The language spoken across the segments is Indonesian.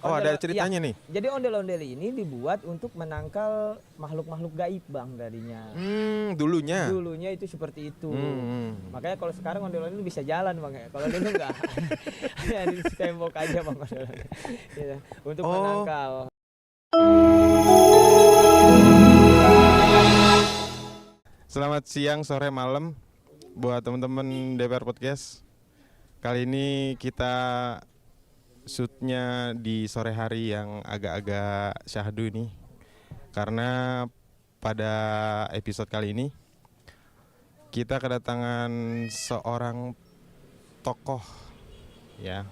Oh, ada Iya, ceritanya nih. jadi ondel-ondel ini dibuat untuk menangkal makhluk-makhluk gaib bang tadinya. Dulunya. Dulunya itu seperti itu. Makanya kalau sekarang ondel-ondel bisa jalan bang ya. Kalau dulu enggak. Hanya di tembok aja bang ondel-ondel. Ya, untuk menangkal. Selamat siang, sore, malam buat teman-teman DPR Podcast. Kali ini kita shootnya di sore hari yang agak-agak syahdu nih. Karena pada episode kali ini kita kedatangan seorang tokoh ya.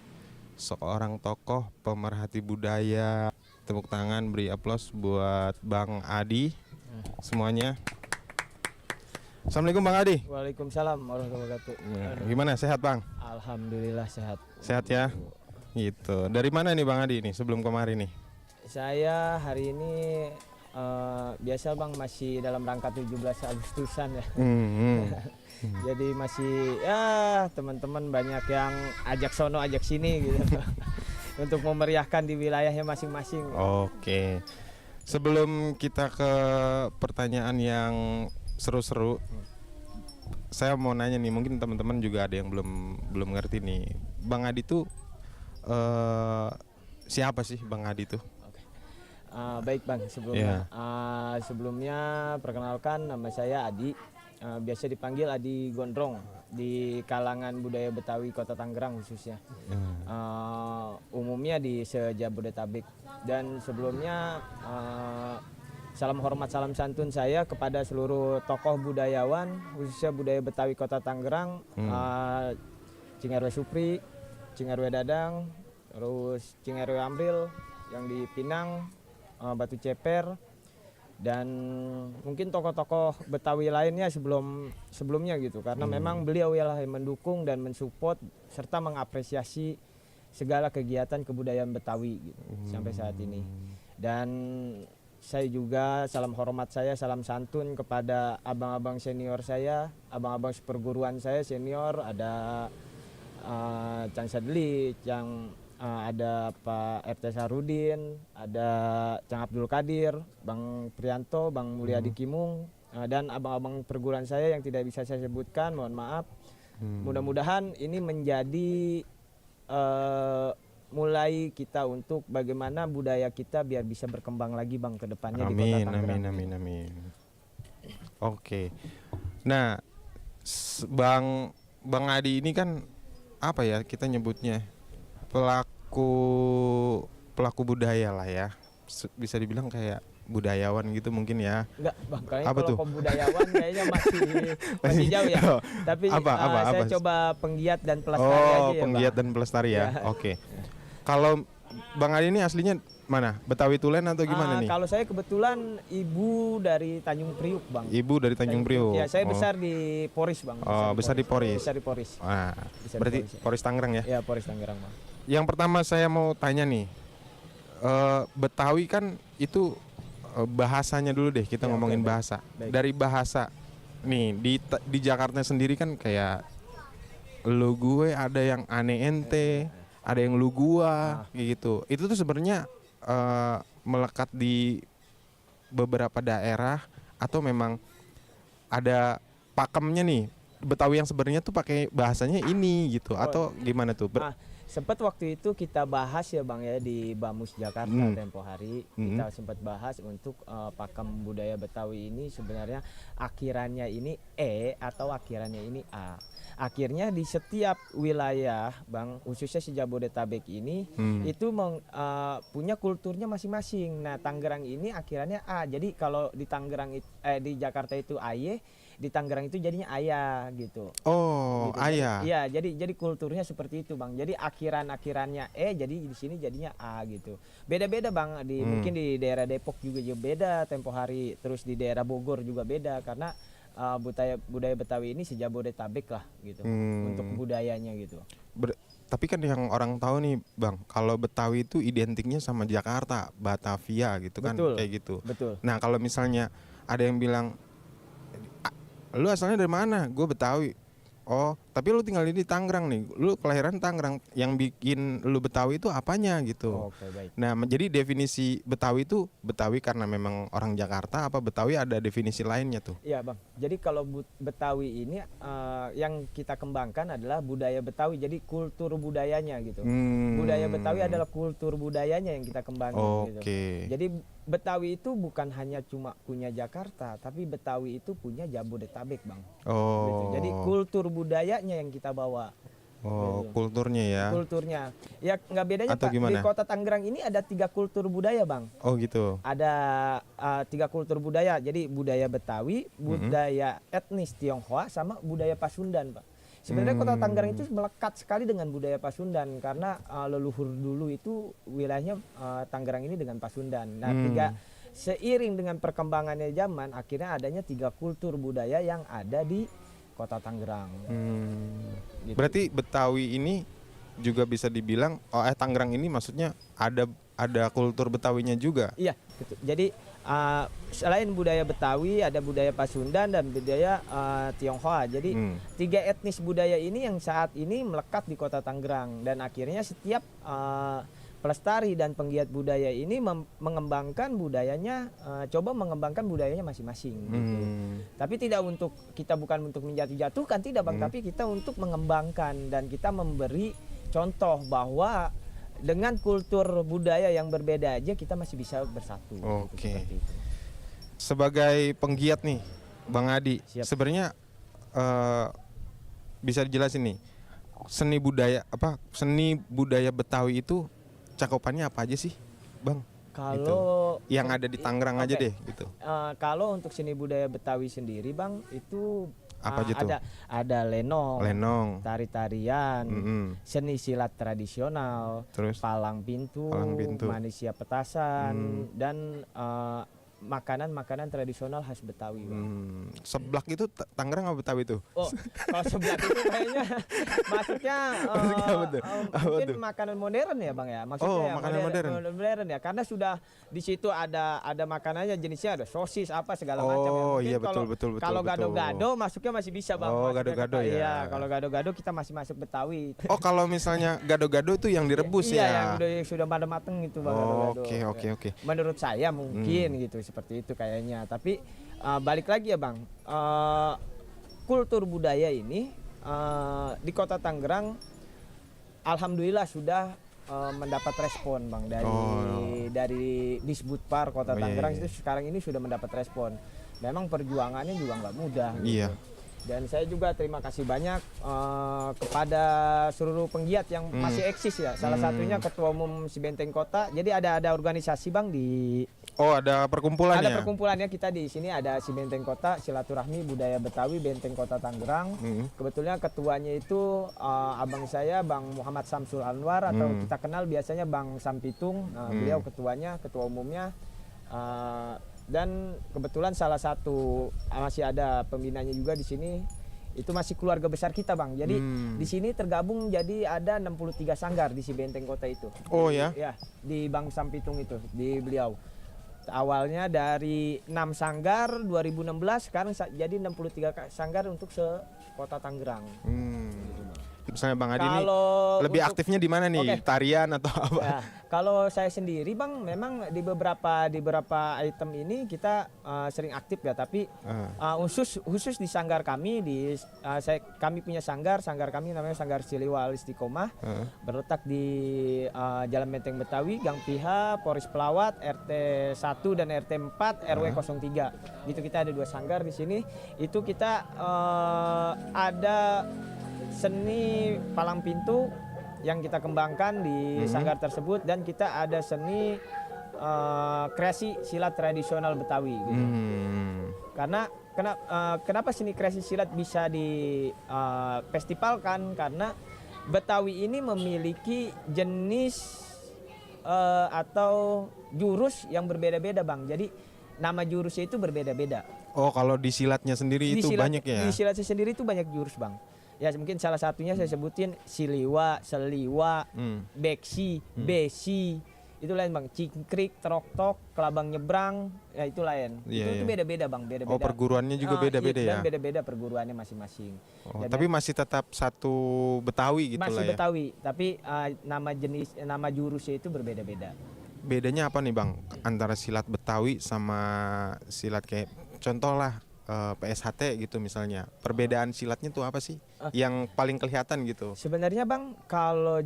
Seorang tokoh pemerhati budaya. Tepuk tangan, beri aplaus buat Bang Adi semuanya. Assalamualaikum Bang Adi. Waalaikumsalam warahmatullahi wabarakatuh. Gimana, sehat Bang? Alhamdulillah sehat. Sehat ya? Gitu. Dari mana nih Bang Adi nih sebelum kemarin nih? Saya hari ini biasa bang masih dalam rangka 17 Agustusan ya. Jadi masih ya teman-teman banyak yang ajak sono ajak sini gitu. Untuk memeriahkan di wilayahnya masing-masing. Oke. Sebelum kita ke pertanyaan yang seru-seru, saya mau nanya nih, mungkin teman-teman juga ada yang belum ngerti nih. Bang Adi tuh siapa sih Bang Adi tuh? Baik bang, sebelumnya perkenalkan nama saya Adi, biasa dipanggil Adi Gondrong di kalangan budaya Betawi Kota Tangerang khususnya. Umumnya di se-Jabodetabek. Dan sebelumnya salam hormat salam santun saya kepada seluruh tokoh budayawan khususnya budaya Betawi Kota Tangerang, Cing RW Supri, Cing RW Dadang, terus Cing RW Amril yang di Pinang, Batu Ceper, dan mungkin tokoh-tokoh Betawi lainnya sebelumnya gitu, karena memang beliau yang mendukung dan mensupport serta mengapresiasi segala kegiatan kebudayaan Betawi gitu, sampai saat ini. Dan saya juga salam hormat saya, salam santun kepada abang-abang senior saya, abang-abang seperguruan saya senior, ada Cang Sadli, ada Pak RT Sarudin, ada Cang Abdul Kadir, Bang Prianto, Bang Mulyadi Kimung, dan abang-abang perguruan saya yang tidak bisa saya sebutkan, mohon maaf. Mudah-mudahan ini menjadi mulai kita untuk bagaimana budaya kita biar bisa berkembang lagi bang ke depannya di Kota Tangerang. Amin. Oke. Nah, Bang Adi ini kan apa ya kita nyebutnya, pelaku budaya lah ya, bisa dibilang kayak budayawan gitu mungkin ya. Enggak bang, kayaknya Apa kalau tuh? Budayawan kayaknya masih jauh ya. Tapi saya coba penggiat dan pelestari aja ya penggiat bang. dan pelestari ya. Oke. Kalau Bang Adi ini aslinya mana? Betawi Tulen atau gimana nih? Kalau saya kebetulan ibu dari Tanjung Priuk bang. Ibu dari Tanjung Priuk. Ya, saya besar di Poris bang. Besar di Poris. Besar di Poris. Wah, berarti Poris Tangerang ya? Ya, Poris Tangerang bang. Yang pertama saya mau tanya nih, Betawi kan itu bahasanya dulu deh, kita ngomongin bahasa. Baik. Dari bahasa nih di Jakarta sendiri kan kayak lu gue, ada yang aneh ente, ada yang lu gua gitu. Itu tuh sebenarnya melekat di beberapa daerah atau memang ada pakemnya nih, Betawi yang sebenarnya tuh pakai bahasanya ini gitu, atau gimana tuh? Sempat waktu itu kita bahas ya bang ya di Bamus Jakarta tempo hari, kita sempat bahas untuk pakem budaya Betawi ini sebenarnya akhirannya ini atau akhirannya ini A. Akhirnya di setiap wilayah bang, khususnya si Jabodetabek ini itu punya kulturnya masing-masing. Nah Tangerang ini akhirannya A, jadi kalau di Tangerang di Jakarta itu aye, di Tangerang itu jadinya ayah gitu. Oh, gitu. Ayah. Iya, jadi kulturnya seperti itu, Bang. Jadi akhirannya jadi di sini jadinya A gitu. Beda-beda, Bang. Mungkin di daerah Depok juga beda tempo hari, terus di daerah Bogor juga beda karena budaya Betawi ini sejabodetabek lah gitu. Untuk budayanya gitu. Tapi kan yang orang tahu nih, Bang, kalau Betawi itu identiknya sama Jakarta, Batavia gitu kan. Betul, kayak gitu. Betul. Nah, kalau misalnya ada yang bilang, lu asalnya dari mana? Gue Betawi. Oh, Tapi lu tinggal di Tangerang nih, lu kelahiran Tangerang, yang bikin lu Betawi itu apanya gitu. Oke, baik. Nah, jadi definisi Betawi itu Betawi karena memang orang Jakarta, apa Betawi ada definisi lainnya tuh? Iya bang, jadi kalau Betawi ini yang kita kembangkan adalah budaya Betawi, jadi kultur budayanya gitu. Budaya Betawi adalah kultur budayanya yang kita kembangkan gitu. Jadi Betawi itu bukan hanya cuma punya Jakarta, tapi Betawi itu punya Jabodetabek bang. Gitu. Jadi kultur budayanya yang kita bawa. Oh, kulturnya ya. Kulturnya. Ya nggak bedanya atau Pak, gimana? di kota Tangerang ini ada 3 kultur budaya bang. Oh gitu. Ada 3 kultur budaya, jadi budaya Betawi, budaya etnis Tionghoa, sama budaya Pasundan Pak. Sebenarnya kota Tangerang itu melekat sekali dengan budaya Pasundan karena leluhur dulu itu wilayahnya Tangerang ini dengan Pasundan. Nah, seiring dengan perkembangannya zaman, akhirnya adanya 3 kultur budaya yang ada di kota Tangerang. Gitu. Berarti Betawi ini juga bisa dibilang, Tangerang ini maksudnya ada kultur Betawinya juga. Iya, gitu. Jadi selain budaya Betawi, ada budaya Pasundan dan budaya Tionghoa. Jadi 3 etnis budaya ini yang saat ini melekat di kota Tangerang, dan akhirnya setiap pelestari dan penggiat budaya ini mengembangkan budayanya, coba mengembangkan budayanya masing-masing. Gitu. Tapi tidak bukan untuk menjatuh-jatuhkan, tidak bang, tapi kita untuk mengembangkan dan kita memberi contoh bahwa dengan kultur budaya yang berbeda aja kita masih bisa bersatu. Oke. Gitu, sebagai penggiat nih, Bang Adi, sebenarnya bisa dijelasin nih, seni budaya Betawi itu cakupannya apa aja sih, Bang? Kalau yang ada di Tangerang aja deh gitu. Kalau untuk seni budaya Betawi sendiri, Bang, itu apa aja tuh? Ada lenong, tari-tarian, seni silat tradisional, terus palang pintu, manusia petasan, dan makanan tradisional khas Betawi. Seblak itu Tangerang apa Betawi itu? Oh, kalau seblak itu kayaknya maksudnya mungkin makanan modern ya bang ya. Maksudnya makanan modern ya, karena sudah di situ ada makanannya, jenisnya ada sosis apa segala macam. Oh iya, betul. Kalau gado-gado masuknya masih bisa bang. Oh, gado-gado ya. Iya, kalau gado-gado kita masih masuk Betawi. Oh, kalau misalnya gado-gado itu yang direbus ya? Iya, yang sudah mateng itu bang. Oke. Menurut saya mungkin gitu, seperti itu kayaknya. Tapi balik lagi ya bang, kultur budaya ini di kota Tangerang alhamdulillah sudah mendapat respon bang dari Disbudpar Kota Tangerang. Itu sekarang ini sudah mendapat respon. Memang perjuangannya juga nggak mudah gitu. Dan saya juga terima kasih banyak kepada seluruh penggiat yang masih eksis ya. Salah satunya Ketua Umum Si Benteng Kota. Jadi ada organisasi bang di. Oh, ada perkumpulannya. Ada perkumpulannya, kita di sini ada Si Benteng Kota, Silaturahmi Budaya Betawi Benteng Kota Tangerang. Kebetulan ketuanya itu abang saya Bang Muhammad Samsul Anwar, atau kita kenal biasanya Bang Sampitung. Beliau ketuanya, ketua umumnya. Dan kebetulan salah satu masih ada pembinanya juga di sini, itu masih keluarga besar kita bang. Jadi di sini tergabung jadi ada 63 sanggar di Si Benteng Kota itu. Oh ya? Ya, di Bang Sampitung itu, di beliau. Awalnya dari 6 sanggar 2016, sekarang jadi 63 sanggar untuk Kota Tangerang. Misalnya Bang Adi ini lebih aktifnya di mana nih? Tarian atau apa? Ya, kalau saya sendiri bang, memang di beberapa item ini kita sering aktif ya. Tapi khusus di sanggar kami, kami punya sanggar kami namanya Sanggar Siliwa Al Istiqomah, berletak di Jalan Menteng Betawi, Gang Piha, Poris Pelawat, RT 1 dan RT 4, RW 03. Gitu, kita ada 2 sanggar di sini. Itu kita ada seni palang pintu yang kita kembangkan di sanggar tersebut, dan kita ada seni kreasi silat tradisional Betawi gitu. Karena kenapa seni kreasi silat bisa di festivalkan, karena Betawi ini memiliki jenis atau jurus yang berbeda-beda bang. Jadi nama jurusnya itu berbeda-beda. Oh, kalau di silatnya sendiri itu banyak ya? Di silatnya sendiri itu banyak jurus bang. Ya mungkin salah satunya saya sebutin Siliwa, Seliwa, Beksi, Besi, itu lain bang. Cingkrik, teroktok, kelabang nyebrang, ya itu lain. Iya, Itu iya. beda-beda bang, beda-beda. Oh, perguruannya juga beda-beda Dan ya. beda-beda perguruannya masing-masing. Oh, Dan tapi masih tetap satu Betawi gitu masih lah ya. Betawi, tapi nama jurusnya itu berbeda-beda. Bedanya apa nih Bang antara silat Betawi sama silat kayak contoh lah PSHT gitu misalnya. Perbedaan silatnya tuh apa sih? Yang paling kelihatan gitu. Sebenarnya bang, kalau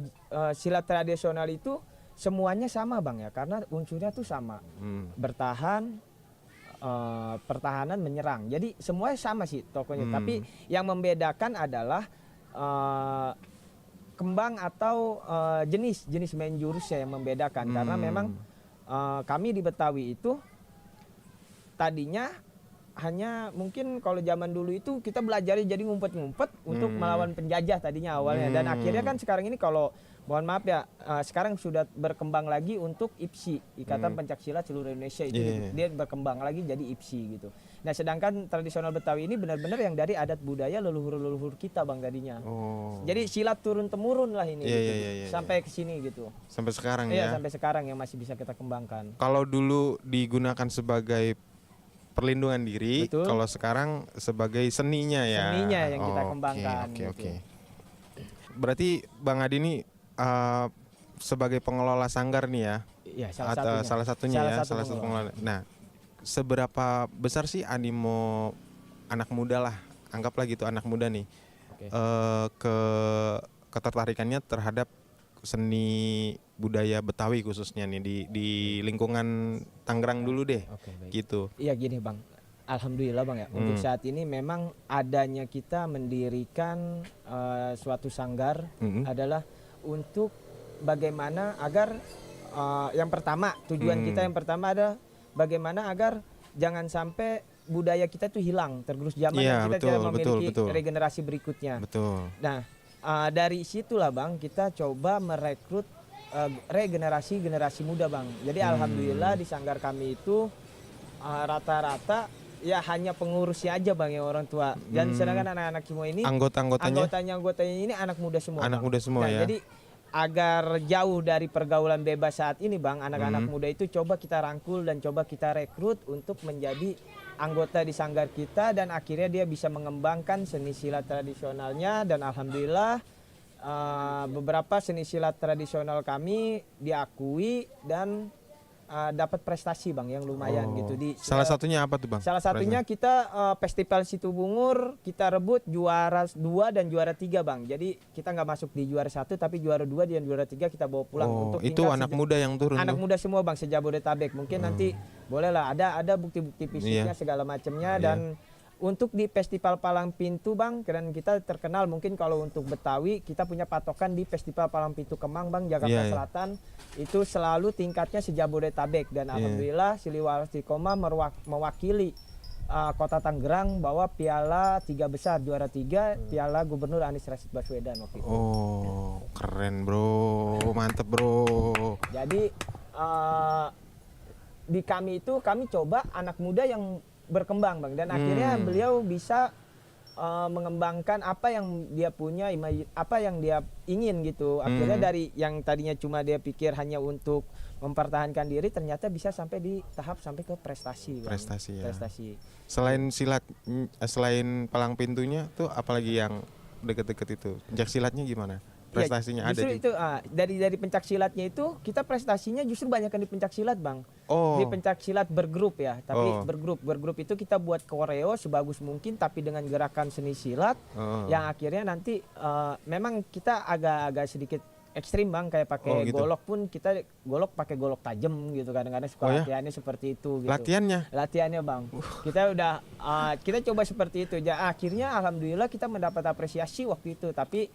silat tradisional itu semuanya sama bang ya, karena unsurnya tuh sama. Bertahan, pertahanan, menyerang. Jadi semuanya sama sih tokohnya. Tapi yang membedakan adalah kembang atau jenis main jurusnya yang membedakan. Karena memang kami di Betawi itu tadinya hanya mungkin kalau zaman dulu itu kita belajar jadi ngumpet-ngumpet untuk melawan penjajah tadinya awalnya. Dan akhirnya kan sekarang ini kalau mohon maaf ya, sekarang sudah berkembang lagi untuk IPSI, Ikatan Pencaksilat Seluruh Indonesia itu. Dia berkembang lagi jadi IPSI gitu. Nah sedangkan tradisional Betawi ini benar-benar yang dari adat budaya leluhur-leluhur kita bang tadinya. Jadi silat turun-temurun lah ini gitu. Sampai ke sini gitu. Sampai sekarang Iya, ya. sampai sekarang yang masih bisa kita kembangkan. Kalau dulu digunakan sebagai perlindungan diri, Betul. kalau sekarang sebagai seninya ya. Seninya yang kita kembangkan. Oke, gitu. oke. Berarti Bang Adi ini sebagai pengelola sanggar nih ya. Iya, Atau salah satunya ya, salah satu pengelola. pengelola. Nah, seberapa besar sih animo anak muda lah, anggaplah gitu anak muda nih, Oke. ketertarikannya terhadap seni budaya Betawi khususnya nih di lingkungan Tangerang dulu deh, Oke, baik. gitu. Iya gini bang, alhamdulillah bang ya. Untuk saat ini memang adanya kita mendirikan suatu sanggar adalah untuk bagaimana agar yang pertama tujuan kita yang pertama adalah bagaimana agar jangan sampai budaya kita tuh hilang tergerus zaman dan kita tidak memiliki regenerasi berikutnya. Betul. Nah dari situlah bang kita coba merekrut generasi muda bang. Jadi alhamdulillah di sanggar kami itu rata-rata ya hanya pengurusnya aja bang yang orang tua. Dan sedangkan anak-anak semua ini anggotanya ini anak muda semua. Anak bang. muda semua ya. Jadi agar jauh dari pergaulan bebas saat ini bang, anak-anak muda itu coba kita rangkul dan coba kita rekrut untuk menjadi anggota di sanggar kita dan akhirnya dia bisa mengembangkan seni silat tradisionalnya dan alhamdulillah beberapa seni silat tradisional kami diakui dan dapat prestasi bang yang lumayan gitu di salah satunya apa tuh bang? Salah satunya kita festival Situbungur kita rebut juara 2 dan juara 3 bang. Jadi kita nggak masuk di juara 1 tapi juara 2 dan juara 3 kita bawa pulang untuk itu anak muda yang turun. Anak tuh? muda semua bang sejabodetabek. Mungkin nanti bolehlah ada bukti-bukti fisiknya segala macamnya dan untuk di Festival Palang Pintu bang, dan kita terkenal mungkin kalau untuk Betawi kita punya patokan di Festival Palang Pintu Kemang bang Jakarta Selatan itu selalu tingkatnya sejabodetabek dan alhamdulillah Siliwangi Istiqomah mewakili Kota Tangerang bawa piala 3 besar juara 3 piala Gubernur Anies Rashid Baswedan waktu itu. Oh keren bro, mantep bro. Jadi di kami itu kami coba anak muda yang berkembang bang dan akhirnya beliau bisa mengembangkan apa yang dia punya, apa yang dia ingin gitu. Akhirnya dari yang tadinya cuma dia pikir hanya untuk mempertahankan diri, ternyata bisa sampai di tahap sampai ke prestasi. Bang. Prestasi ya. Prestasi. Selain silat, selain palang pintunya tuh apalagi yang deket-deket itu? Pencak silatnya gimana? Prestasinya ya, ada justru juga. itu dari pencak silatnya itu kita prestasinya justru banyak di pencak silat bang. Di pencak silat bergrup ya, tapi bergrup itu kita buat koreo sebagus mungkin tapi dengan gerakan seni silat yang akhirnya nanti memang kita agak sedikit ekstrim bang kayak pakai gitu. golok pun kita pakai golok tajam gitu kadang-kadang suka latihannya seperti itu gitu. Latihannya bang kita udah kita coba seperti itu ya akhirnya alhamdulillah kita mendapat apresiasi waktu itu tapi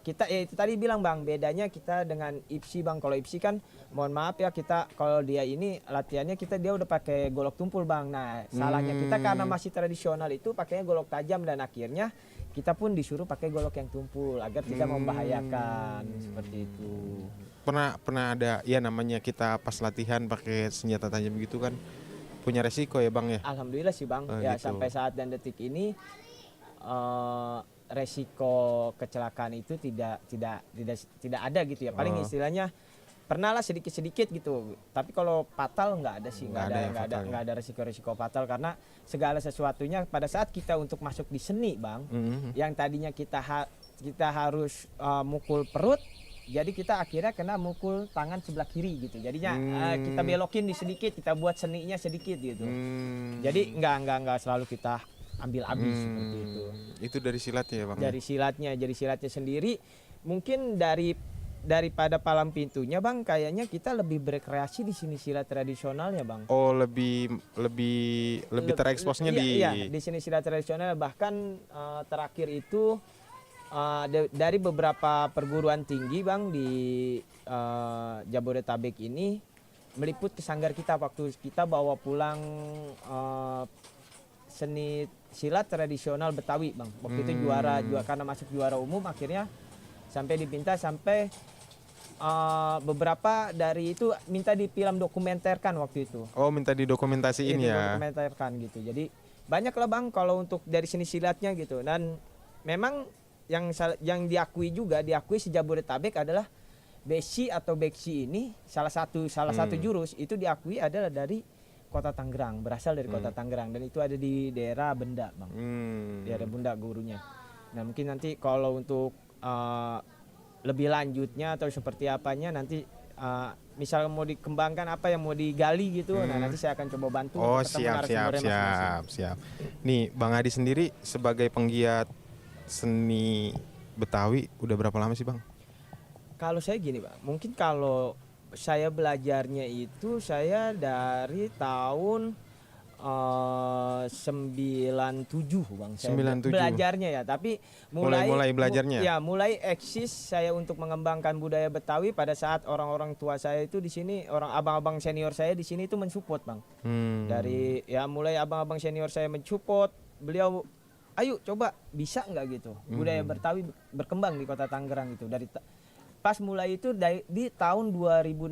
kita itu tadi bilang bang bedanya kita dengan IPSI bang kalau IPSI kan mohon maaf ya kita kalau dia ini latihannya dia udah pakai golok tumpul bang nah salahnya kita karena masih tradisional itu pakainya golok tajam dan akhirnya kita pun disuruh pakai golok yang tumpul agar tidak membahayakan seperti itu. Pernah ada ya namanya kita pas latihan pakai senjata tajam gitu kan punya resiko ya bang ya. Alhamdulillah sih bang ya gitu. Sampai saat dan detik ini resiko kecelakaan itu tidak ada gitu ya paling istilahnya pernah lah sedikit-sedikit gitu. Tapi kalau fatal nggak ada sih, nggak ada resiko-resiko fatal karena segala sesuatunya pada saat kita untuk masuk di seni, Bang, yang tadinya kita harus mukul perut, jadi kita akhirnya kena mukul tangan sebelah kiri gitu. Jadinya kita belokin di sedikit, kita buat seninya sedikit gitu. Jadi nggak selalu kita ambil habis seperti itu. Itu dari silatnya ya, Bang? Dari silatnya sendiri mungkin daripada palang pintunya, Bang, kayaknya kita lebih berekreasi di seni silat tradisional ya, Bang. Oh, lebih tereksposnya di seni silat tradisional. Bahkan terakhir itu dari beberapa perguruan tinggi, Bang, di Jabodetabek ini meliput ke sanggar kita waktu kita bawa pulang seni silat tradisional Betawi, Bang. Waktu itu juara karena masuk juara umum, akhirnya sampai dipinta sampai beberapa dari itu minta difilm dokumenterkan waktu itu. Oh, minta didokumentasiin ya. Dokumenterkan gitu. Jadi banyak lah, Bang, kalau untuk dari seni silatnya gitu. Dan memang yang diakui si Jabodetabek adalah besi atau beksi ini salah satu jurus itu diakui adalah dari Kota Tangerang, berasal dari Kota Tangerang, dan itu ada di daerah Benda, Bang. Di daerah Benda gurunya. Nah, mungkin nanti kalau untuk lebih lanjutnya atau seperti apanya nanti misalnya mau dikembangkan apa yang mau digali gitu, nah nanti saya akan coba bantu. Oh, siap. Nih, Bang Adi sendiri sebagai penggiat seni Betawi udah berapa lama sih, Bang? Kalau saya gini, Bang, mungkin kalau saya belajarnya itu saya dari tahun 97, Bang. Saya 97. Belajarnya ya, tapi mulai belajarnya. Mulai eksis saya untuk mengembangkan budaya Betawi pada saat orang-orang tua saya itu di sini, orang abang-abang senior saya di sini itu mensupport, Bang. Dari mulai abang-abang senior saya mensupport, beliau ayo coba bisa nggak gitu budaya Betawi berkembang di Kota Tangerang gitu. Pas mulai itu di tahun 2016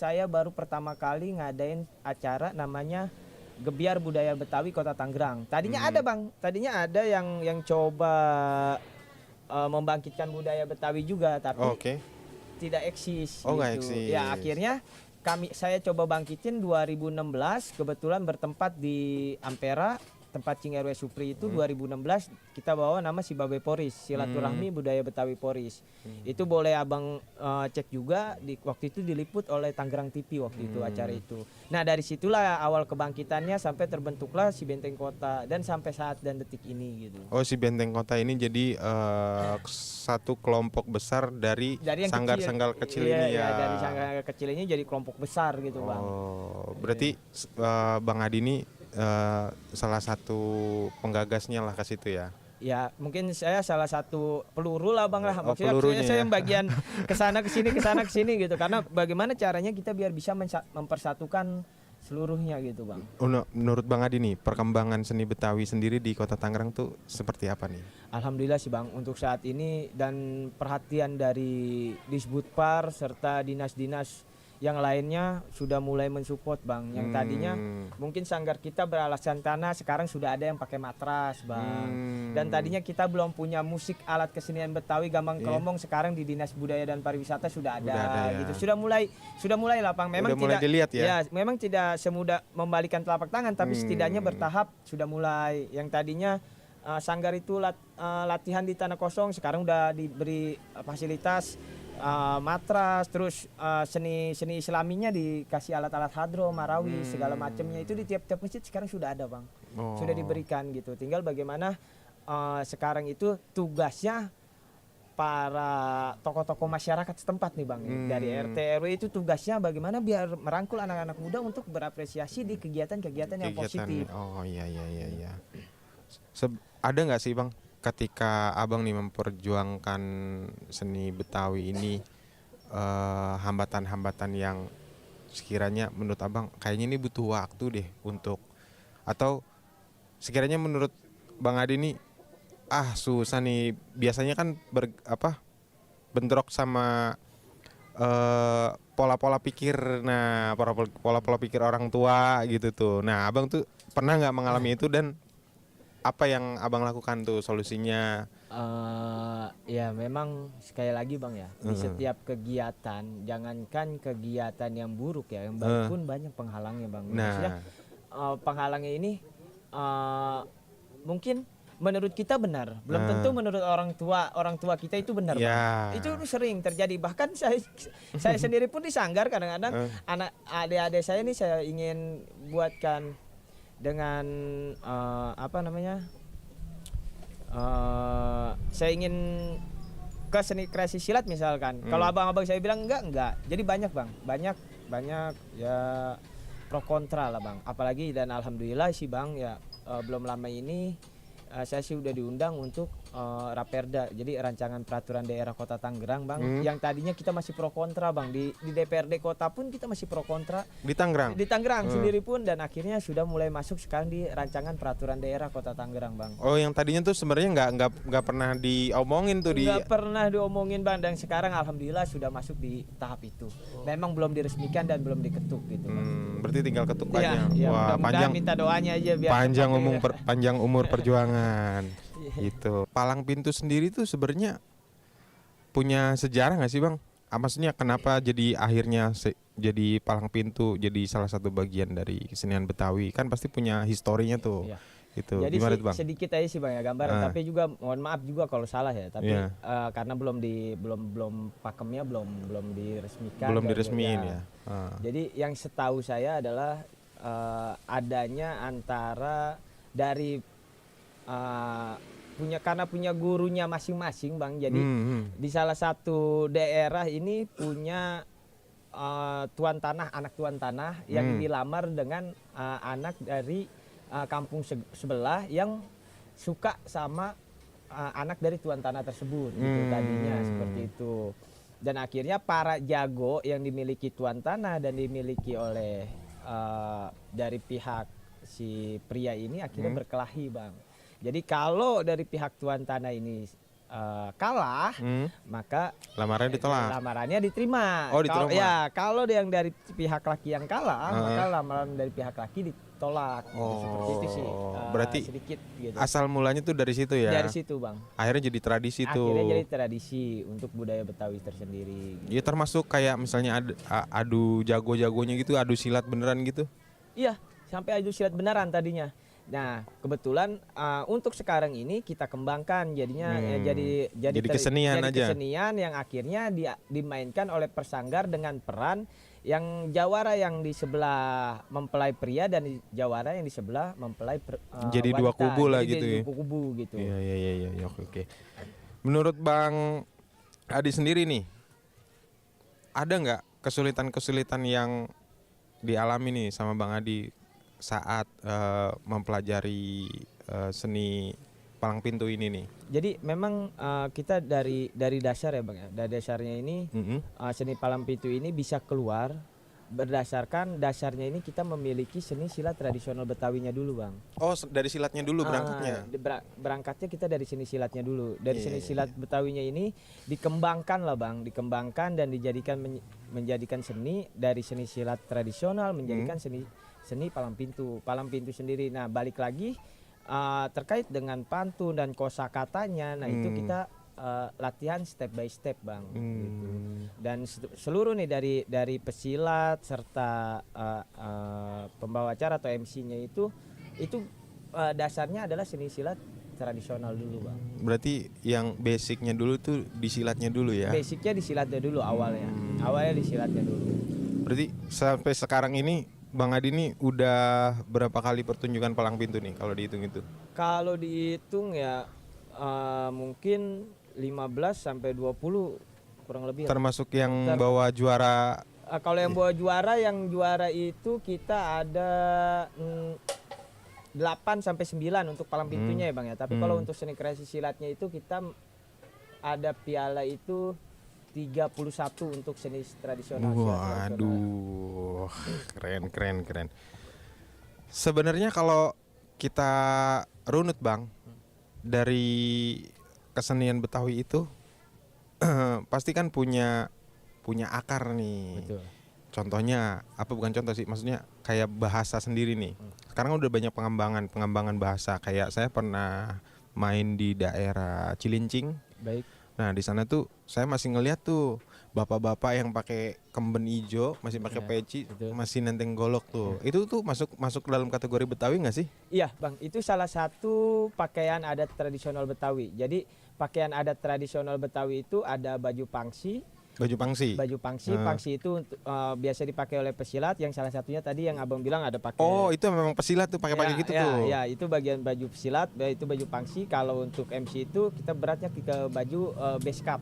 saya baru pertama kali ngadain acara namanya Gebiar Budaya Betawi Kota Tangerang. Tadinya ada, Bang. Tadinya ada yang coba membangkitkan budaya Betawi juga, tapi tidak eksis. Oh, gitu. nggak eksis. Ya akhirnya saya coba bangkitin 2016, kebetulan bertempat di Ampera, tempat Cing RW Supri itu 2016 kita bawa nama si Babe Poris, Silaturahmi Budaya Betawi Poris. Itu boleh Abang cek juga, waktu itu diliput oleh Tangerang TV waktu itu acara itu. Nah, dari situlah awal kebangkitannya sampai terbentuklah si Benteng Kota dan sampai saat dan detik ini gitu. Oh, si Benteng Kota ini jadi satu kelompok besar dari sanggar-sanggar kecil ini ya. Dari sanggar kecil ini jadi kelompok besar gitu, Bang. Oh, berarti Bang Adi ini salah satu penggagasnya lah ke situ ya. Ya, mungkin saya salah satu peluru lah, Bang lah. Maksudnya saya yang bagian kesana kesini gitu. Karena bagaimana caranya kita biar bisa mempersatukan seluruhnya gitu, Bang. Menurut Bang Adi nih, perkembangan seni Betawi sendiri di Kota Tangerang tuh seperti apa nih? Alhamdulillah sih, Bang, untuk saat ini dan perhatian dari Disbudpar serta dinas-dinas yang lainnya sudah mulai mensupport, Bang. Yang tadinya mungkin sanggar kita beralasan tanah, sekarang sudah ada yang pakai matras, Bang. Dan tadinya kita belum punya musik alat kesenian Betawi Gambang Kelomong, sekarang di Dinas Budaya dan Pariwisata sudah ada ya. Gitu. Sudah mulai lah, Bang. Memang mulai dilihat ya. Ya, memang tidak semudah membalikan telapak tangan, tapi setidaknya bertahap sudah mulai. Yang tadinya sanggar itu latihan di tanah kosong, sekarang udah diberi fasilitas matras, terus seni islaminya dikasih alat-alat hadro, marawi, segala macamnya itu di tiap-tiap masjid sekarang sudah ada, Bang. Sudah diberikan gitu. Tinggal bagaimana sekarang itu tugasnya para tokoh-tokoh masyarakat setempat nih, Bang. Dari RT RW itu tugasnya bagaimana biar merangkul anak-anak muda untuk berapresiasi di kegiatan-kegiatan yang positif. Oh iya. Ada nggak sih, Bang, ketika Abang nih memperjuangkan seni Betawi ini hambatan-hambatan yang sekiranya menurut Abang kayaknya ini butuh waktu deh untuk, atau sekiranya menurut Bang Adi nih susah nih, biasanya kan bentrok sama pola-pola pikir, pola-pola pikir orang tua gitu tuh. Nah, Abang tuh pernah nggak mengalami itu, dan apa yang abang lakukan tuh solusinya? Ya memang sekali lagi bang ya, di setiap kegiatan, jangankan kegiatan yang buruk ya, yang baik pun banyak penghalangnya bang. Maksudnya penghalangnya ini mungkin menurut kita benar, belum tentu menurut orang tua kita itu benar bang. Itu sering terjadi, bahkan saya sendiri pun disanggar kadang-kadang. Anak adik-adik saya ini saya ingin buatkan dengan apa namanya, saya ingin ke seni kreasi silat misalkan. Kalau abang-abang saya bilang enggak. Jadi banyak bang, banyak ya pro kontra lah bang. Apalagi dan alhamdulillah sih bang ya, belum lama ini saya sih udah diundang untuk Raperda, jadi rancangan peraturan daerah Kota Tangerang bang. Yang tadinya kita masih pro kontra bang, di DPRD kota pun kita masih pro kontra. Di Tangerang sendiri pun, dan akhirnya sudah mulai masuk sekarang di rancangan peraturan daerah Kota Tangerang bang. Oh, yang tadinya tuh sebenarnya nggak pernah diomongin tuh nggak pernah diomongin bang, dan sekarang alhamdulillah sudah masuk di tahap itu. Memang belum diresmikan dan belum diketuk gitu bang. Berarti tinggal ketuk aja. Wah, panjang, minta doanya aja biar panjang umur perjuangan. Gitu. Palang pintu sendiri tuh sebenarnya punya sejarah nggak sih bang? Maksudnya kenapa jadi akhirnya jadi palang pintu jadi salah satu bagian dari kesenian Betawi? Kan pasti punya historinya tuh. Iya. Gitu. Jadi gimana tuh bang? Sedikit aja sih bang ya gambaran, tapi juga mohon maaf juga kalau salah ya. Tapi karena belum pakemnya belum diresmikan. Belum diresmiin ya. Jadi yang setahu saya adalah adanya antara dari karena punya gurunya masing-masing bang. Jadi di salah satu daerah ini punya anak tuan tanah yang dilamar dengan anak dari kampung sebelah yang suka sama anak dari tuan tanah tersebut gitu tadinya, seperti itu. Dan akhirnya para jago yang dimiliki tuan tanah dan dimiliki oleh dari pihak si pria ini akhirnya berkelahi bang. Jadi kalau dari pihak tuan tanah ini kalah, maka lamarannya ditolak. Lamarannya diterima. Oh, diterima. Kalau yang dari pihak laki yang kalah, maka lamaran dari pihak laki ditolak. Seperti itu sih. Berarti sedikit gitu. Asal mulanya tuh dari situ ya. Dari situ, bang. Akhirnya jadi tradisi tuh. Akhirnya jadi tradisi untuk budaya Betawi tersendiri. Iya, gitu. Termasuk kayak misalnya adu jago-jagonya gitu, adu silat beneran gitu. Iya, sampai adu silat beneran tadinya. Nah, kebetulan untuk sekarang ini kita kembangkan jadinya jadi kesenian aja. Kesenian yang akhirnya dimainkan oleh persanggar dengan peran yang jawara yang di sebelah mempelai pria dan jawara yang di sebelah mempelai jadi wanita. Dua kubu lah gitu ya. Dua kubu gitu. Iya, oke. Menurut Bang Adi sendiri nih, ada nggak kesulitan-kesulitan yang dialami nih sama Bang Adi saat mempelajari seni palang pintu ini nih? Jadi memang kita dari dasar ya bang ya, dari dasarnya ini seni palang pintu ini bisa keluar berdasarkan dasarnya ini kita memiliki seni silat tradisional Betawinya dulu bang. Oh, dari silatnya dulu berangkatnya? Berangkatnya kita dari seni silatnya dulu. Dari seni silat Betawinya ini dikembangkan lah bang, dikembangkan dan menjadikan seni dari seni silat tradisional menjadikan seni palang pintu sendiri. Nah balik lagi terkait dengan pantun dan kosakatanya, nah itu kita latihan step by step bang, gitu. Dan seluruh nih dari pesilat serta pembawa acara atau MC-nya itu dasarnya adalah seni silat tradisional dulu bang. Berarti yang basicnya dulu tuh di silatnya dulu ya? Basicnya di silatnya dulu awalnya di silatnya dulu. Berarti sampai sekarang ini Bang Adi ini udah berapa kali pertunjukan palang pintu nih kalau dihitung itu? Kalau dihitung ya mungkin 15 sampai 20 kurang lebih. Termasuk yang bawa juara? Kalau yang bawa juara, yang juara itu kita ada 8 sampai 9 untuk palang pintunya ya Bang ya. Tapi kalau untuk seni kreasi silatnya itu kita ada piala itu 31 untuk seni tradisional. Waduh, keren. Sebenarnya kalau kita runut Bang, dari kesenian Betawi itu pasti kan punya akar nih. Betul. Contohnya apa, bukan contoh sih, maksudnya kayak bahasa sendiri nih. sekarang udah banyak pengembangan bahasa. Kayak saya pernah main di daerah Cilincing. Baik. Nah, di sana tuh saya masih ngeliat tuh bapak-bapak yang pakai kemben ijo, masih pakai Ya, peci, betul. masih nenteng golok tuh. Itu tuh masuk dalam kategori Betawi nggak sih? Iya, Bang, itu salah satu pakaian adat tradisional Betawi. Jadi pakaian adat tradisional Betawi itu ada baju pangsi. Baju pangsi. Pangsi itu biasa dipakai oleh pesilat. Yang salah satunya tadi yang abang bilang ada pakai. Oh, itu memang pesilat tuh pakai gitu tuh. Ya, itu bagian baju pesilat, itu baju pangsi. Kalau untuk MC itu kita beratnya ke baju beskap.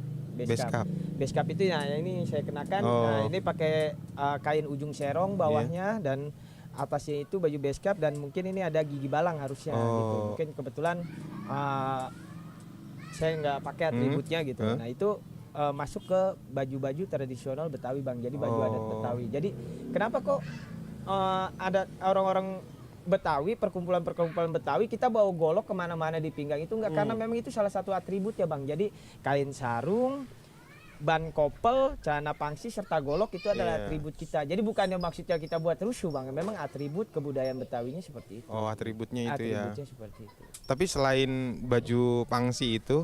Beskap itu ya ini saya kenakan. Nah, ini pakai kain ujung serong bawahnya dan atasnya itu baju beskap dan mungkin ini ada gigi balang harusnya gitu. Mungkin kebetulan saya nggak pakai atributnya gitu. Nah, itu masuk ke baju-baju tradisional Betawi, Bang. Jadi baju adat Betawi. Jadi kenapa kok ada orang-orang Betawi, perkumpulan Betawi kita bawa golok kemana-mana di pinggang itu enggak, karena memang itu salah satu atribut ya, Bang. Jadi kain sarung, ban kopel, celana pangsi serta golok itu adalah atribut kita. Jadi bukannya maksudnya kita buat rusuh, Bang. Memang atribut kebudayaan Betawinya seperti itu. Oh, atributnya itu atributnya seperti itu. Tapi selain baju pangsi itu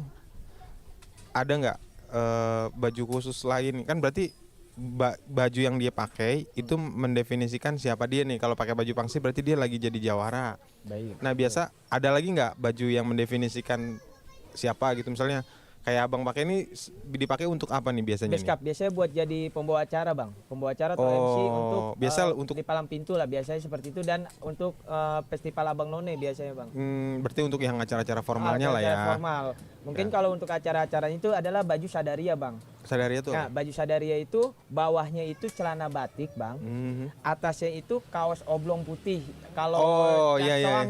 ada nggak baju khusus lain? Kan berarti baju yang dia pakai itu mendefinisikan siapa dia nih. Kalau pakai baju pangsi berarti dia lagi jadi jawara. Baik. Nah, biasa ada lagi nggak baju yang mendefinisikan siapa gitu, misalnya kayak abang pakai ini dipakai untuk apa nih biasanya? Beskap biasanya buat jadi pembawa acara, Bang. Pembawa acara atau MC untuk biasa untuk di palang pintu lah biasanya seperti itu, dan untuk festival Abang None biasanya, Bang. Berarti untuk yang acara-acara formalnya lah ya. Formal. Mungkin kalau untuk acara-acaranya itu adalah baju sadaria, Bang. Sadaria tuh. Nah, baju sadaria itu bawahnya itu celana batik, Bang. Atasnya itu kaos oblong putih. Kalau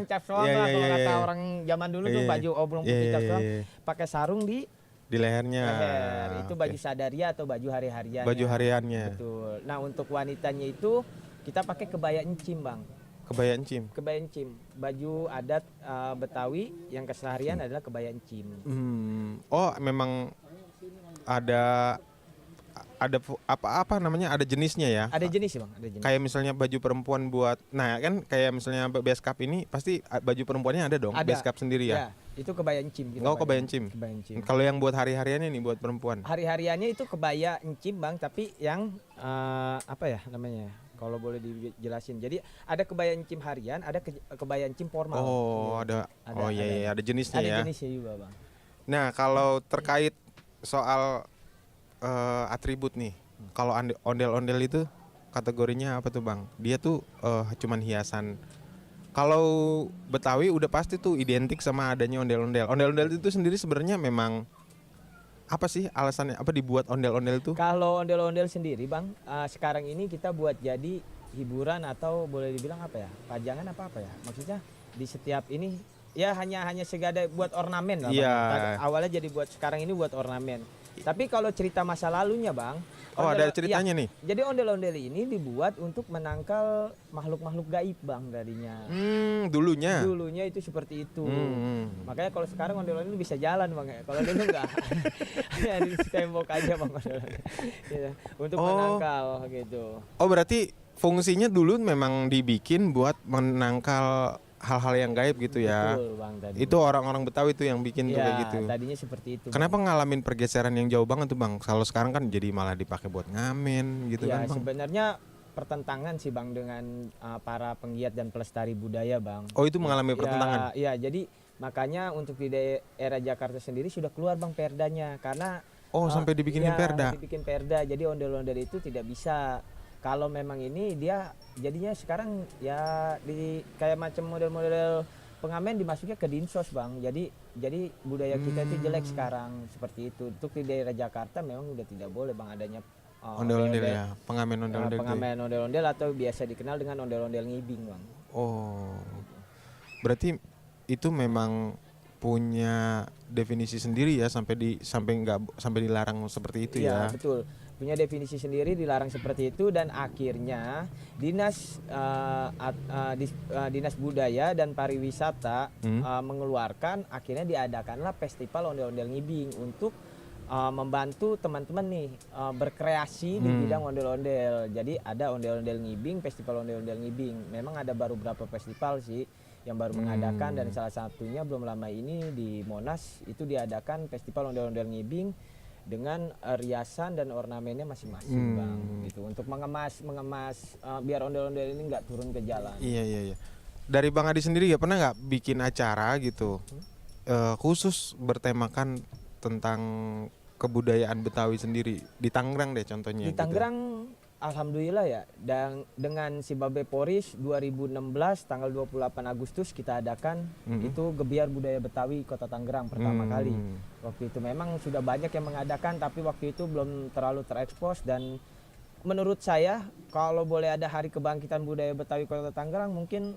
cap soang lah kalau kata orang zaman dulu tuh baju oblong putih cap soang, pakai sarung di lehernya. Itu baju sadaria atau baju hari-hariannya. Baju hariannya. Betul. Nah, untuk wanitanya itu kita pakai kebaya encim, Bang. Kebaya encim. Kebaya encim. Baju adat Betawi yang keseharian adalah kebaya encim. Oh, memang ada apa namanya? Ada jenisnya ya? Ada jenis, Bang. Ada jenis. Kayak misalnya baju perempuan buat, nah kan kayak misalnya beskap ini pasti baju perempuannya ada dong. Ada. Beskap sendiri ya? Itu kebaya encim. Kebaya encim. Kalau yang buat hari-hariannya nih buat perempuan? Hari-hariannya itu kebaya encim, Bang, tapi yang apa ya namanya? Kalau boleh dijelasin. Jadi ada kebaya encim harian, ada kebaya encim formal. Ada jenisnya ya. Ada jenisnya juga, Bang. Nah, kalau terkait soal atribut nih, kalau ondel-ondel itu kategorinya apa tuh, Bang? Dia tuh cuman hiasan. Kalau Betawi udah pasti tuh identik sama adanya ondel-ondel. Ondel-ondel itu sendiri sebenarnya memang apa sih alasannya? Apa dibuat ondel-ondel itu? Kalau ondel-ondel sendiri, Bang, sekarang ini kita buat jadi hiburan atau boleh dibilang apa ya? Pajangan apa ya? Maksudnya di setiap ini ya hanya segada buat ornamen lah, Bang. Awalnya jadi buat, sekarang ini buat ornamen. Tapi kalau cerita masa lalunya, Bang, ada ceritanya nih. Jadi ondel-ondel ini dibuat untuk menangkal makhluk-makhluk gaib, Bang, tadinya. Dulunya itu seperti itu. Makanya kalau sekarang ondel-ondel bisa jalan, Bang, ya. Kalau dulu enggak. Ya di tembok aja, Bang, ya, untuk menangkal gitu. Oh, berarti fungsinya dulu memang dibikin buat menangkal hal-hal yang gaib gitu ya. Betul, Bang, tadi. Itu orang-orang Betawi tuh yang bikin tuh kayak gitu. Tadinya seperti itu. Kenapa ngalamin pergeseran yang jauh banget tuh, Bang? Kalau sekarang kan jadi malah dipakai buat ngamen gitu kan, Bang? Sebenarnya pertentangan sih, Bang, dengan para penggiat dan pelestari budaya, Bang. Oh, itu mengalami pertentangan. Iya, jadi makanya untuk di daerah Jakarta sendiri sudah keluar, Bang, perdanya, karena sampai dibikinin perda. Dibikin perda. Jadi ondel-ondel itu tidak bisa. Kalau memang ini dia jadinya sekarang ya di kayak macam model-model pengamen dimasuknya ke dinsos, Bang. Jadi budaya kita itu jelek sekarang seperti itu. Untuk di daerah Jakarta memang udah tidak boleh, Bang, adanya ondel-ondel ya, pengamen ondel-ondel. Pengamen ondel-ondel atau biasa dikenal dengan ondel-ondel ngibing, Bang. Oh. Berarti itu memang punya definisi sendiri ya, sampai dilarang seperti itu ya. Iya, betul. Punya definisi sendiri, dilarang seperti itu, dan akhirnya dinas budaya dan pariwisata mengeluarkan, akhirnya diadakanlah festival ondel-ondel ngibing untuk membantu teman-teman nih berkreasi di bidang ondel-ondel. Jadi ada ondel-ondel Ngibing, festival ondel-ondel Ngibing. Memang ada baru beberapa festival sih yang baru mengadakan, dan salah satunya belum lama ini di Monas itu diadakan festival ondel-ondel Ngibing dengan riasan dan ornamennya masing-masing Bang, gitu, untuk mengemas biar ondel-ondel ini nggak turun ke jalan. Iya. Dari Bang Adi sendiri ya pernah nggak bikin acara gitu khusus bertemakan tentang kebudayaan Betawi sendiri di Tangerang deh contohnya? Di Tangerang alhamdulillah ya, dan dengan si Babe Poris 2016 tanggal 28 Agustus kita adakan itu Gebiar Budaya Betawi Kota Tangerang pertama kali. Waktu itu memang sudah banyak yang mengadakan, tapi waktu itu belum terlalu terekspos, dan menurut saya kalau boleh ada hari kebangkitan budaya Betawi Kota Tangerang mungkin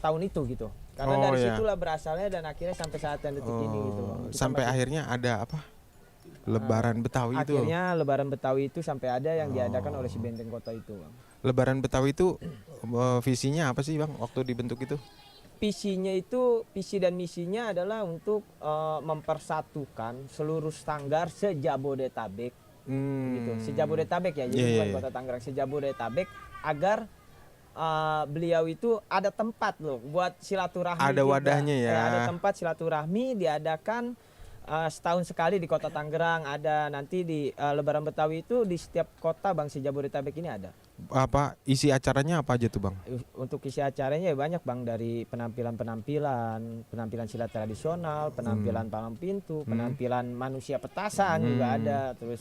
tahun itu gitu. Karena dari situlah berasalnya, dan akhirnya sampai saat yang detik ini gitu. Sampai akhirnya ada apa? Lebaran Betawi itu. Akhirnya Lebaran Betawi itu sampai ada yang diadakan oleh si Benteng Kota itu, Bang. Lebaran Betawi itu visinya apa sih, Bang, waktu dibentuk itu? Visi dan misinya adalah untuk mempersatukan seluruh sanggar se-Jabodetabek. Gitu. Se-Jabodetabek ya, jadi bukan Kota Tangerang, se-Jabodetabek, agar beliau itu ada tempat loh buat silaturahmi. Ada wadahnya ya. Ada tempat silaturahmi diadakan setahun sekali di Kota Tangerang. Ada nanti di Lebaran Betawi itu di setiap kota Bang, se-Jabodetabek ini ada. Apa isi acaranya apa aja tuh, Bang? Untuk isi acaranya ya banyak Bang, dari penampilan silat tradisional, penampilan palang pintu, penampilan manusia petasan juga ada, terus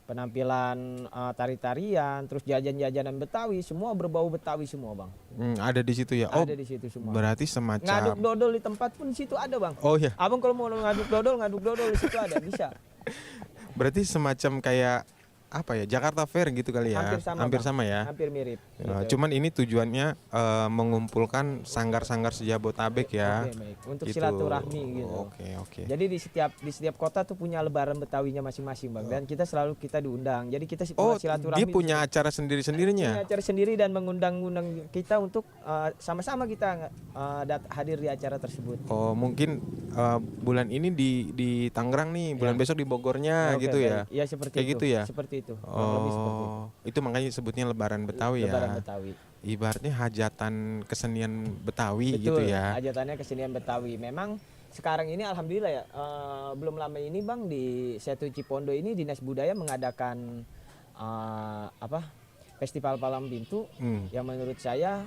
penampilan tari-tarian, terus jajan-jajanan Betawi, semua berbau Betawi semua Bang. Ada di situ ya. Ada di situ semua. Berarti semacam ngaduk dodol di tempat pun di situ ada Bang. Oh iya. Abang kalau mau ngaduk dodol di situ ada, bisa. Berarti semacam kayak apa ya, Jakarta Fair gitu kali ya. Hampir sama ya. Hampir mirip. Gitu. Cuman ini tujuannya mengumpulkan sanggar-sanggar se-Jabodetabek ya. Oke, baik. Untuk gitu. Silaturahmi gitu. Oke. Jadi di setiap kota tuh punya Lebaran Betawinya masing-masing Bang, dan kita selalu diundang. Jadi kita silaturahmi. Dia punya acara sendiri-sendirinya. Punya acara sendiri dan mengundang kita untuk sama-sama kita hadir di acara tersebut. Oh, mungkin bulan ini di Tangerang nih, bulan besok di Bogornya gitu ya. Iya, seperti kayak itu. Gitu ya. Seperti itu. Itu makanya sebutnya Lebaran Betawi ya. Lebaran Betawi. Ibaratnya hajatan kesenian Betawi. Betul, gitu ya. Hajatannya kesenian Betawi. Memang sekarang ini alhamdulillah ya, belum lama ini Bang, di Setu Cipondo ini Dinas Budaya mengadakan festival palang pintu yang menurut saya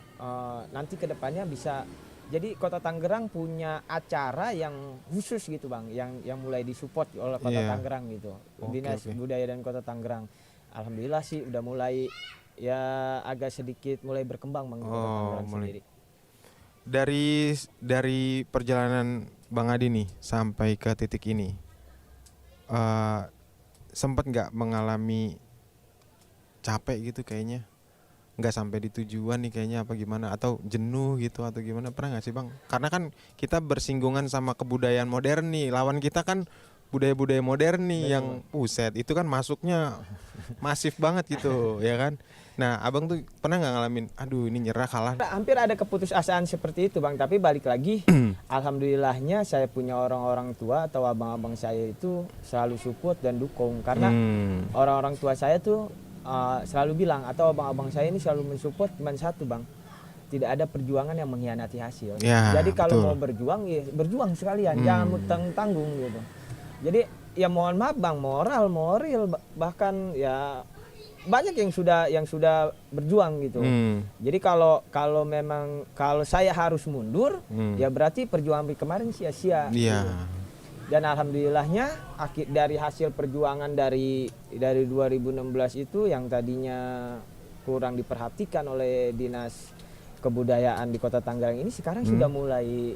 nanti kedepannya bisa. Jadi Kota Tangerang punya acara yang khusus gitu Bang, yang mulai disupport oleh Kota Tangerang gitu. Dinas Budaya dan Kota Tangerang. Alhamdulillah sih udah mulai ya agak sedikit mulai berkembang Bang, di Kota Tangerang sendiri. Dari perjalanan Bang Adi nih sampai ke titik ini, sempat nggak mengalami capek gitu kayaknya? Nggak sampai di tujuan nih kayaknya, apa gimana, atau jenuh gitu atau gimana, pernah nggak sih Bang? Karena kan kita bersinggungan sama kebudayaan modern nih, lawan kita kan budaya-budaya modern nih. Betul. Yang puset itu kan masuknya masif banget gitu ya kan. Nah Abang tuh pernah nggak ngalamin aduh ini nyerah, kalah? Hampir ada keputusasaan seperti itu Bang, tapi balik lagi alhamdulillahnya saya punya orang-orang tua atau abang-abang saya itu selalu support dan dukung. Karena orang-orang tua saya tuh selalu bilang, atau abang-abang saya ini selalu mensupport cuma satu Bang, tidak ada perjuangan yang mengkhianati hasil. Jadi kalau mau berjuang ya berjuang sekalian, jangan tanggung gitu. Jadi ya mohon maaf Bang, moral bahkan ya banyak yang sudah berjuang gitu. Jadi kalau memang saya harus mundur, ya berarti perjuangan kemarin sia-sia. Gitu. Dan alhamdulillahnya dari hasil perjuangan dari 2016 itu yang tadinya kurang diperhatikan oleh Dinas Kebudayaan di Kota Tangerang ini sekarang sudah mulai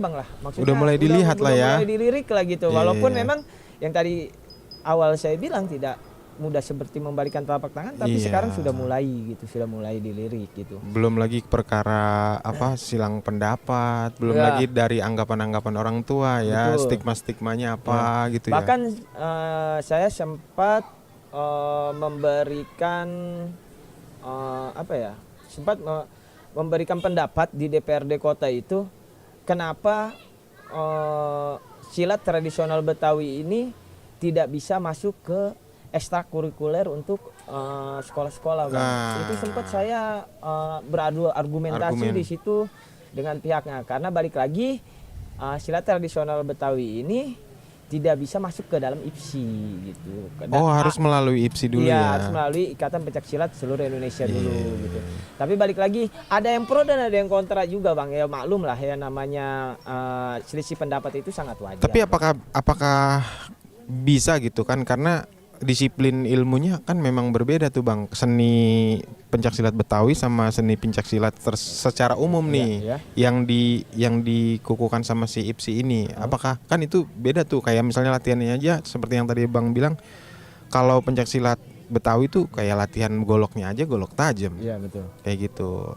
Bang lah. Maksudnya udah mulai dilihat lah ya. Mulai dilirik lah gitu. Walaupun memang yang tadi awal saya bilang tidak mudah seperti membalikan telapak tangan, tapi sekarang sudah mulai dilirik gitu. Belum lagi perkara silang pendapat, belum lagi dari anggapan-anggapan orang tua ya. Betul. Stigma-stigmanya apa gitu. Bahkan saya sempat memberikan memberikan pendapat di DPRD kota itu, kenapa silat tradisional Betawi ini tidak bisa masuk ke ekstrakurikuler untuk sekolah-sekolah, Bang. Itu sempat saya beradu argumentasi di situ dengan pihaknya, karena balik lagi silat tradisional Betawi ini tidak bisa masuk ke dalam IPSI gitu. Harus melalui IPSI dulu iya, ya. harus melalui Ikatan Pencak Silat seluruh Indonesia dulu gitu. Tapi balik lagi ada yang pro dan ada yang kontra juga, Bang. Ya maklum lah ya, namanya selisih pendapat itu sangat wajar. Tapi apakah bisa gitu kan, karena disiplin ilmunya kan memang berbeda tuh, Bang. Seni pencaksilat Betawi sama seni pencaksilat secara umum nih, yang dikukuhkan sama si IPSI ini. Apakah kan itu beda tuh, kayak misalnya latihannya aja seperti yang tadi Bang bilang, kalau pencaksilat Betawi tuh kayak latihan goloknya aja golok tajam. Iya, betul. Kayak gitu.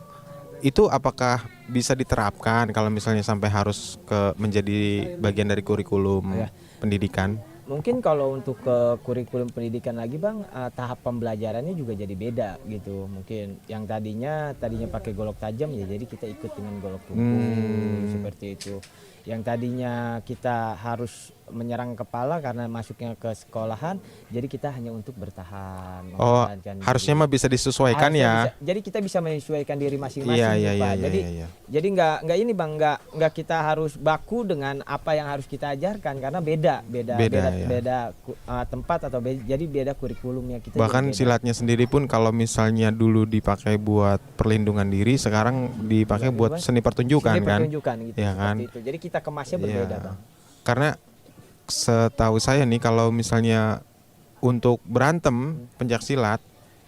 Itu apakah bisa diterapkan kalau misalnya sampai harus menjadi bagian dari kurikulum pendidikan? Mungkin kalau untuk ke kurikulum pendidikan lagi, Bang, tahap pembelajarannya juga jadi beda gitu. Mungkin yang tadinya pakai golok tajam ya jadi kita ikut dengan golok tumpul seperti itu. Yang tadinya kita harus menyerang kepala karena masuknya ke sekolahan, jadi kita hanya untuk bertahan. Harusnya mah bisa disesuaikan ya. Jadi kita bisa menyesuaikan diri masing-masing, Pak. Jadi nggak ini, Bang, nggak kita harus baku dengan apa yang harus kita ajarkan, karena beda tempat atau jadi beda kurikulumnya kita. Bahkan silatnya sendiri pun kalau misalnya dulu dipakai buat perlindungan diri, sekarang dipakai buat seni pertunjukan kan? Gitu, ya kan? Itu. Jadi kita kemasnya berbeda, Bang. Karena setahu saya nih, kalau misalnya untuk berantem pencak silat,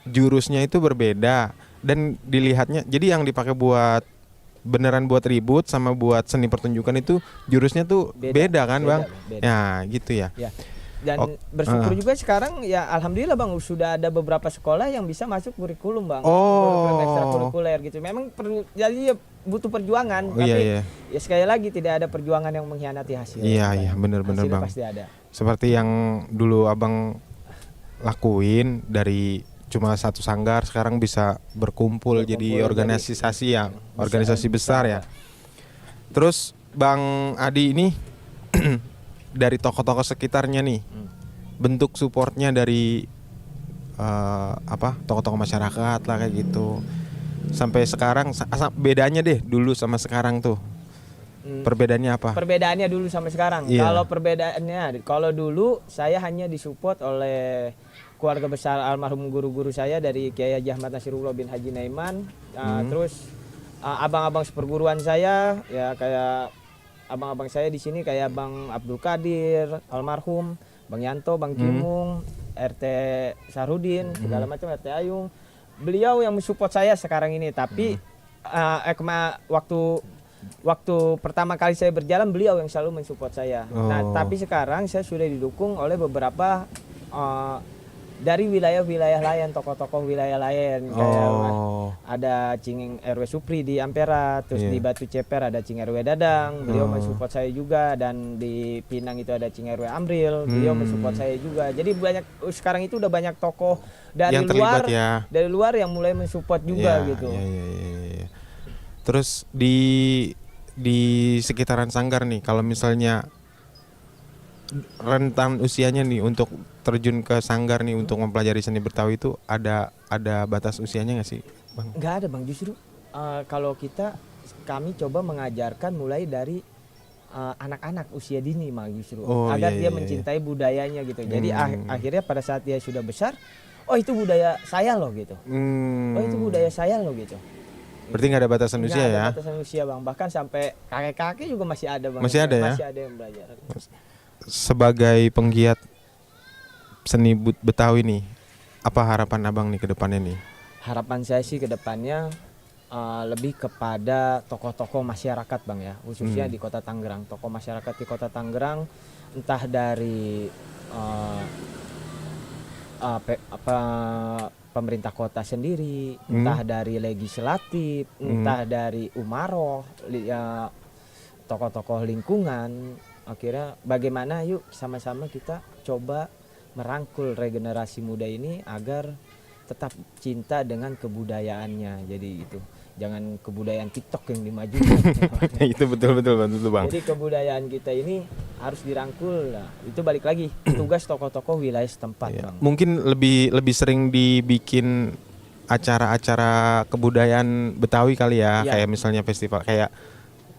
jurusnya itu berbeda dan dilihatnya, jadi yang dipakai buat beneran buat ribut sama buat seni pertunjukan itu jurusnya tuh beda kan, Bang? Beda. Ya gitu ya. Dan bersyukur juga sekarang ya alhamdulillah, Bang, sudah ada beberapa sekolah yang bisa masuk kurikulum, Bang. Kurikulum ekstrakurikuler gitu. Memang jadi butuh perjuangan, tapi ya sekali lagi tidak ada perjuangan yang mengkhianati hasil. Iya, benar-benar, Bang. Pasti ada. Seperti yang dulu Abang lakuin, dari cuma satu sanggar sekarang bisa berkumpul jadi organisasi organisasi besar ya. Terus Bang Adi ini dari tokoh-tokoh sekitarnya nih, bentuk supportnya dari tokoh-tokoh masyarakat lah kayak gitu. Sampai sekarang bedanya deh dulu sama sekarang tuh. Perbedaannya apa? Perbedaannya dulu sama sekarang. Kalau perbedaannya, kalau dulu saya hanya disupport oleh keluarga besar almarhum guru-guru saya dari Kiai Haji Ahmad Nasirullah bin Haji Naiman. Terus abang-abang seperguruan saya, ya kayak abang-abang saya di sini kayak Bang Abdul Qadir almarhum, Bang Yanto, Bang Kimung, RT Sarudin, segala macam, RT Ayung. Beliau yang mensupport saya sekarang ini, tapi waktu pertama kali saya berjalan beliau yang selalu mensupport saya. Nah, tapi sekarang saya sudah didukung oleh beberapa dari wilayah-wilayah lain, tokoh-tokoh wilayah lain, kayak ada Cing RW Supri di Ampera, terus di Batu Ceper ada Cing RW Dadang, beliau mensupport saya juga, dan di Pinang itu ada Cing RW Amril, beliau mensupport saya juga. Jadi banyak sekarang itu udah banyak tokoh dari yang luar, dari luar yang mulai mensupport juga gitu. Terus di sekitaran sanggar nih, kalau misalnya rentan usianya nih untuk terjun ke sanggar nih untuk mempelajari seni Betawi itu ada batas usianya nggak sih, Bang? Nggak ada, Bang. Justru kalau kami coba mengajarkan mulai dari anak-anak usia dini, Bang, justru agar dia mencintai budayanya gitu. Jadi akhirnya pada saat dia sudah besar, itu budaya saya loh gitu. Itu budaya saya loh gitu. Berarti nggak ada batasan usia ya? Nggak ada batasan usia, Bang. Bahkan sampai kakek-kakek juga masih ada, Bang. Masih ada ya? Masih ada yang belajar. Sebagai penggiat seni Betawi nih, apa harapan Abang nih ke depannya nih? Harapan saya sih ke depannya lebih kepada tokoh-tokoh masyarakat, Bang, ya, khususnya di Kota Tangerang. Tokoh masyarakat di Kota Tangerang, entah dari pemerintah kota sendiri, entah dari legislatif, entah dari umaroh, tokoh-tokoh lingkungan. Akhirnya bagaimana yuk sama-sama kita coba merangkul regenerasi muda ini agar tetap cinta dengan kebudayaannya. Jadi itu, jangan kebudayaan TikTok yang dimajukan. Itu betul Bang. Jadi kebudayaan kita ini harus dirangkul. Nah, itu balik lagi tugas tokoh-tokoh wilayah setempat, Iya. Bang. Mungkin lebih sering dibikin acara-acara kebudayaan Betawi kali ya, Iya. kayak misalnya festival kayak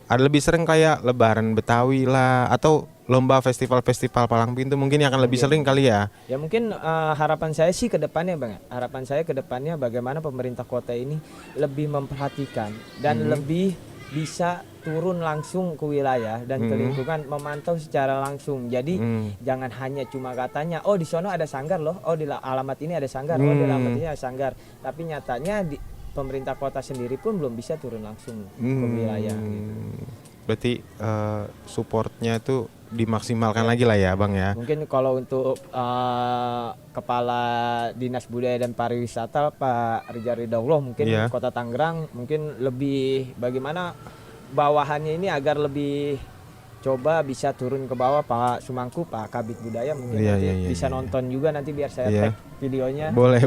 ada lebih sering kayak Lebaran Betawi lah atau lomba festival-festival palang pintu mungkin yang akan lebih sering kali ya. Ya mungkin harapan saya sih ke depannya, Bang. Harapan saya ke depannya bagaimana pemerintah kota ini lebih memperhatikan dan lebih bisa turun langsung ke wilayah dan ke lingkungan, memantau secara langsung. Jadi jangan hanya cuma katanya, oh di sono ada sanggar loh, oh di alamat ini ada sanggar, oh di alamat ini ada sanggar. Tapi nyatanya di pemerintah kota sendiri pun belum bisa turun langsung ke wilayah. Gitu. Berarti supportnya itu dimaksimalkan lagi lah ya Bang ya. Mungkin kalau untuk Kepala Dinas Budaya dan Pariwisata Pak Rijal Ridhaullah mungkin Kota Tangerang mungkin lebih bagaimana bawahannya ini agar lebih coba bisa turun ke bawah, Pak Sumangku, Pak Kabid Budaya mungkin bisa nonton juga nanti biar saya tag videonya. Boleh.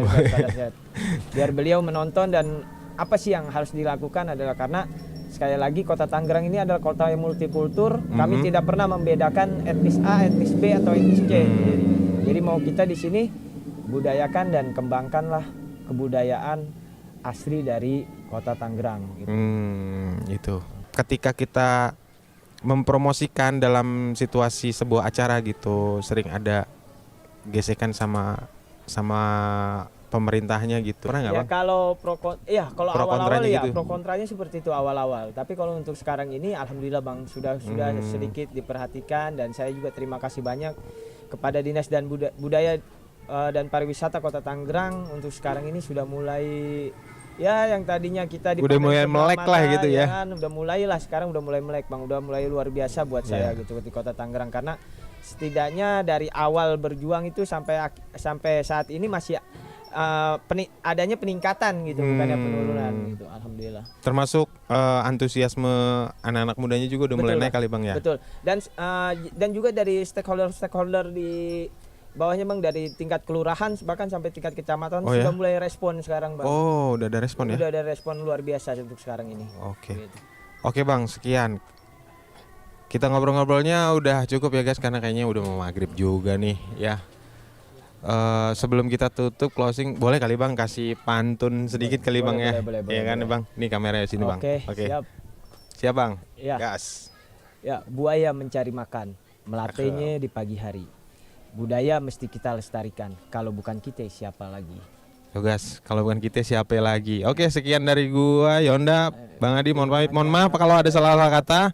Biar beliau menonton dan apa sih yang harus dilakukan adalah karena sekali lagi Kota Tangerang ini adalah kota yang multikultur. Kami tidak pernah membedakan etnis A, etnis B atau etnis C. Jadi mau kita di sini budayakan dan kembangkanlah kebudayaan asli dari Kota Tangerang. Gitu. Itu. Ketika kita mempromosikan dalam situasi sebuah acara gitu, sering ada gesekan sama pemerintahnya gitu. Pernah nggak ya, Bang? Kalau kalau awal-awal ya gitu. pro kontranya seperti itu awal-awal. Tapi kalau untuk sekarang ini alhamdulillah Bang sudah sedikit diperhatikan dan saya juga terima kasih banyak kepada Dinas dan Budaya dan Pariwisata Kota Tangerang untuk sekarang ini sudah mulai ya yang tadinya kita udah mulai melek lah gitu ya. Kan, udah mulai lah sekarang udah mulai melek Bang, udah mulai luar biasa buat saya gitu di Kota Tangerang karena setidaknya dari awal berjuang itu sampai saat ini masih adanya peningkatan gitu, bukannya penurunan gitu, alhamdulillah. Termasuk antusiasme anak-anak mudanya juga udah mulai naik kali Bang ya. Betul. Dan juga dari stakeholder di bawahnya Bang, dari tingkat kelurahan bahkan sampai tingkat kecamatan sudah mulai respon sekarang Bang. Oh, udah ada respon ya. Udah ada respon luar biasa untuk sekarang ini. Oke. Gitu. Oke Bang, sekian. Kita ngobrol-ngobrolnya udah cukup ya guys karena kayaknya udah mau maghrib juga nih ya. Sebelum kita tutup closing, boleh kali Bang kasih pantun sedikit kali Bang ya? Boleh, Iya kan Bang? Nih kameranya sini Bang. Oke. Siap. Siap Bang? Ya. Gas. Ya, buaya mencari makan, melatainya di pagi hari. Budaya mesti kita lestarikan, kalau bukan kita siapa lagi? Tugas, kalau bukan kita siapa lagi? Oke, sekian dari gua Yonda, Bang Adi, mohon maaf kalau ada salah kata.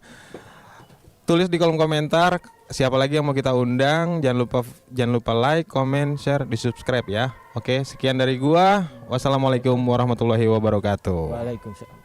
Tulis di kolom komentar siapa lagi yang mau kita undang. Jangan lupa like, comment, share, di subscribe ya. Oke, sekian dari gua. Wassalamualaikum warahmatullahi wabarakatuh. Waalaikumsalam.